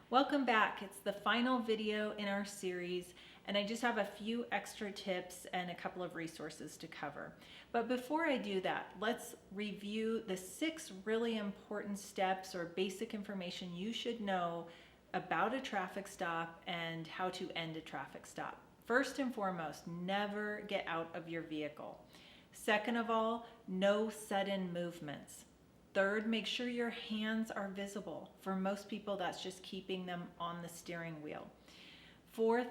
Welcome back. It's the final video in our series, and I just have a few extra tips and a couple of resources to cover. But before I do that, let's review the 6 really important steps or basic information you should know about a traffic stop and how to end a traffic stop. First and foremost, never get out of your vehicle. Second of all, no sudden movements. Third, make sure your hands are visible. For most people, that's just keeping them on the steering wheel. Fourth,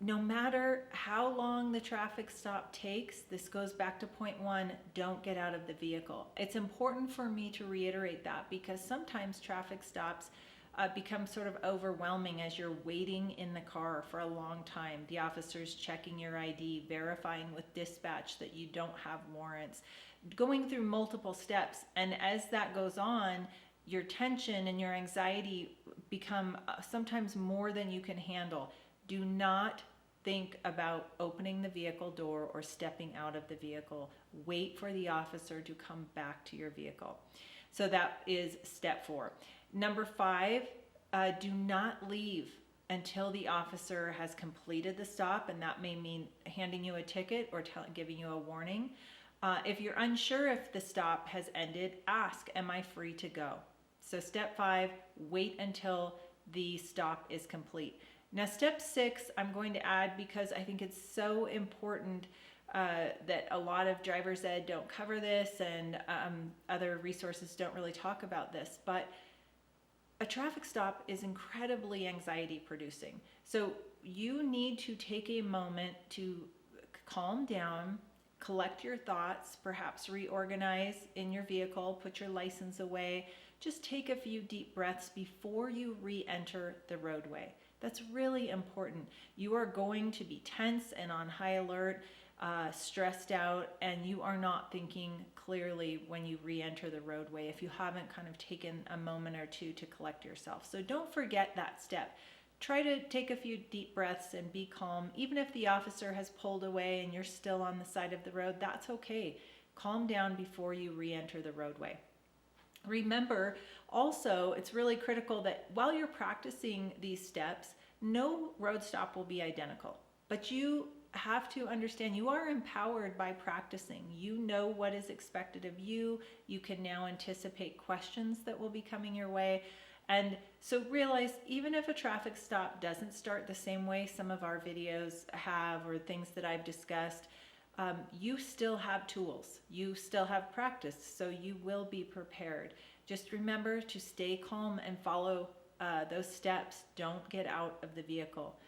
no matter how long the traffic stop takes, this goes back to point 1, don't get out of the vehicle. It's important for me to reiterate that because sometimes traffic stops become sort of overwhelming as you're waiting in the car for a long time. The officer's checking your ID, verifying with dispatch that you don't have warrants, going through multiple steps. And as that goes on, your tension and your anxiety become sometimes more than you can handle. Do not think about opening the vehicle door or stepping out of the vehicle. Wait for the officer to come back to your vehicle. So that is step 4. Number 5, do not leave until the officer has completed the stop, and that may mean handing you a ticket or giving you a warning. If you're unsure if the stop has ended, ask, am I free to go? So step 5, wait until the stop is complete. Now step 6, I'm going to add because I think it's so important that a lot of driver's ed don't cover this, and other resources don't really talk about this, but a traffic stop is incredibly anxiety producing. So you need to take a moment to calm down, collect your thoughts, perhaps reorganize in your vehicle, put your license away. Just take a few deep breaths before you re-enter the roadway. That's really important. You are going to be tense and on high alert, stressed out, and you are not thinking clearly when you re-enter the roadway if you haven't kind of taken a moment or two to collect yourself. So don't forget that step. Try to take a few deep breaths and be calm. Even if the officer has pulled away and you're still on the side of the road, that's okay. Calm down before you re-enter the roadway. Remember, also, it's really critical that while you're practicing these steps, no road stop will be identical. But you have to understand you are empowered by practicing. You know what is expected of you. You can now anticipate questions that will be coming your way. And so realize, even if a traffic stop doesn't start the same way some of our videos have or things that I've discussed, you still have tools. You still have practice, so you will be prepared. Just remember to stay calm and follow those steps. Don't get out of the vehicle.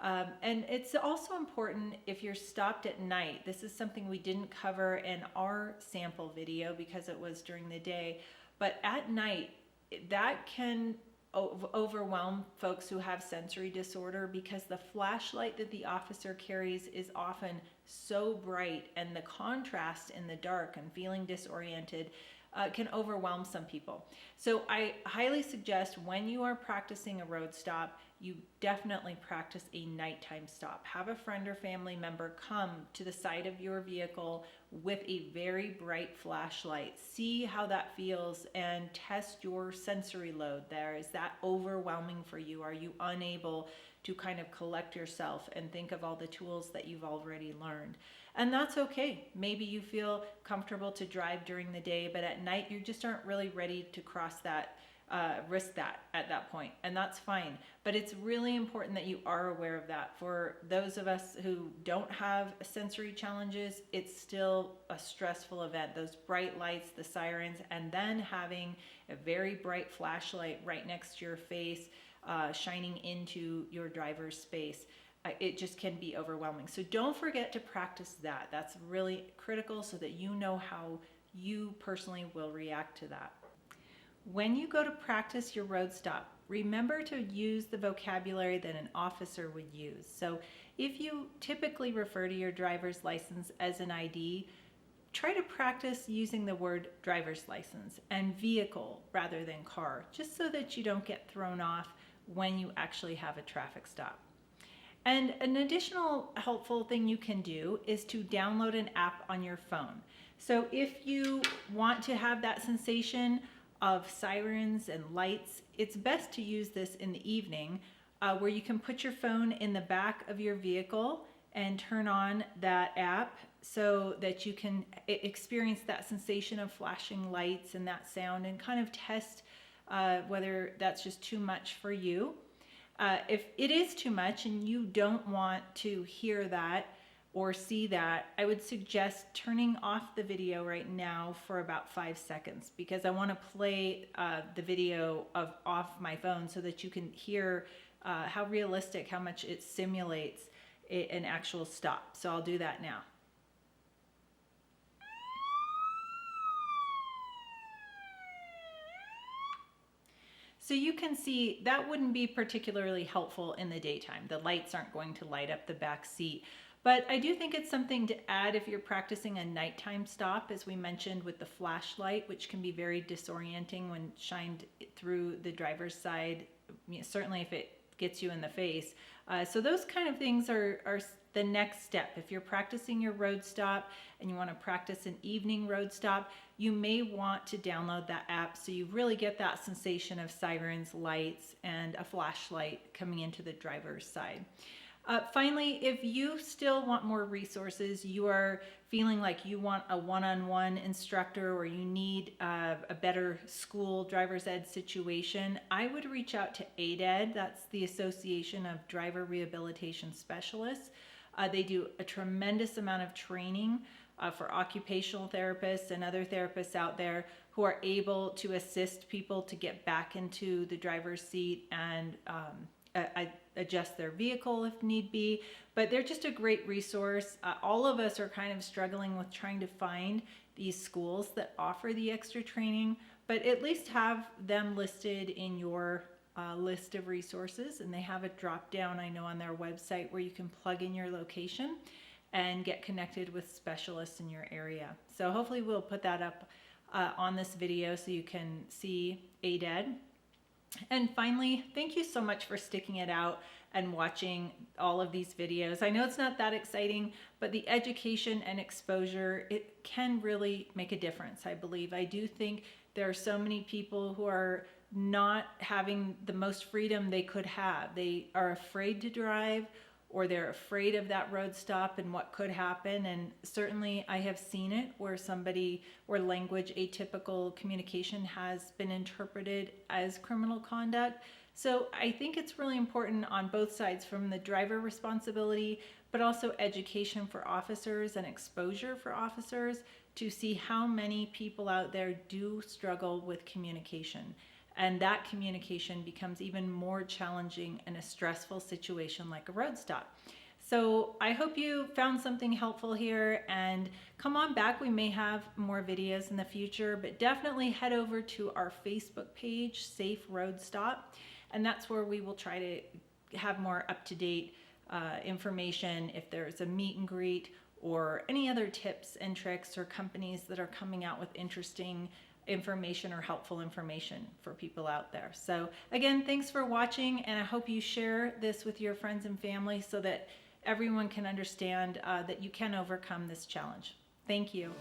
And it's also important if you're stopped at night. This is something we didn't cover in our sample video because it was during the day, but at night, that can overwhelm folks who have sensory disorder because the flashlight that the officer carries is often so bright, and the contrast in the dark and feeling disoriented can overwhelm some people. So I highly suggest when you are practicing a road stop, you definitely practice a nighttime stop. Have a friend or family member come to the side of your vehicle with a very bright flashlight. See how that feels and test your sensory load there. Is that overwhelming for you? Are you unable to kind of collect yourself and think of all the tools that you've already learned? And that's okay. Maybe you feel comfortable to drive during the day, but at night you just aren't really ready to cross that, risk that at that point, and that's fine. But it's really important that you are aware of that. For those of us who don't have sensory challenges, it's still a stressful event. Those bright lights, the sirens, and then having a very bright flashlight right next to your face, shining into your driver's space. It just can be overwhelming. So don't forget to practice that. That's really critical so that you know how you personally will react to that. When you go to practice your road stop, remember to use the vocabulary that an officer would use. So if you typically refer to your driver's license as an ID, try to practice using the word driver's license and vehicle rather than car, just so that you don't get thrown off when you actually have a traffic stop. And an additional helpful thing you can do is to download an app on your phone. So if you want to have that sensation of sirens and lights, it's best to use this in the evening, where you can put your phone in the back of your vehicle and turn on that app so that you can experience that sensation of flashing lights and that sound, and kind of test whether that's just too much for you. If it is too much and you don't want to hear that or see that, I would suggest turning off the video right now for about 5 seconds, because I want to play the video off my phone so that you can hear how realistic, how much it simulates an actual stop. So I'll do that now. So you can see that wouldn't be particularly helpful in the daytime. The lights aren't going to light up the back seat. But I do think it's something to add if you're practicing a nighttime stop, as we mentioned with the flashlight, which can be very disorienting when shined through the driver's side, certainly if it gets you in the face. So those kind of things are the next step. If you're practicing your road stop and you want to practice an evening road stop, you may want to download that app so you really get that sensation of sirens, lights, and a flashlight coming into the driver's side. Finally, if you still want more resources, you are feeling like you want a one-on-one instructor, or you need a better school driver's ed situation, I would reach out to ADED. That's the Association of Driver Rehabilitation Specialists. They do a tremendous amount of training for occupational therapists and other therapists out there who are able to assist people to get back into the driver's seat and adjust their vehicle if need be. But they're just a great resource. All of us are kind of struggling with trying to find these schools that offer the extra training, but at least have them listed in your list of resources. And they have a drop down, I know, on their website where you can plug in your location and get connected with specialists in your area. So hopefully we'll put that up on this video so you can see ADED. And finally, thank you so much for sticking it out and watching all of these videos. I know it's not that exciting, but the education and exposure, it can really make a difference, I believe. I do think there are so many people who are not having the most freedom they could have. They are afraid to drive, or they're afraid of that road stop and what could happen. And certainly I have seen it where language atypical communication has been interpreted as criminal conduct. So I think it's really important on both sides, from the driver responsibility, but also education for officers and exposure for officers, to see how many people out there do struggle with communication. And that communication becomes even more challenging in a stressful situation like a road stop. So I hope you found something helpful here, and come on back. We may have more videos in the future, but definitely head over to our Facebook page, Safe Road Stop, and that's where we will try to have more up-to-date information if there's a meet and greet or any other tips and tricks, or companies that are coming out with interesting information or helpful information for people out there. So again, thanks for watching, and I hope you share this with your friends and family so that everyone can understand that you can overcome this challenge. Thank you.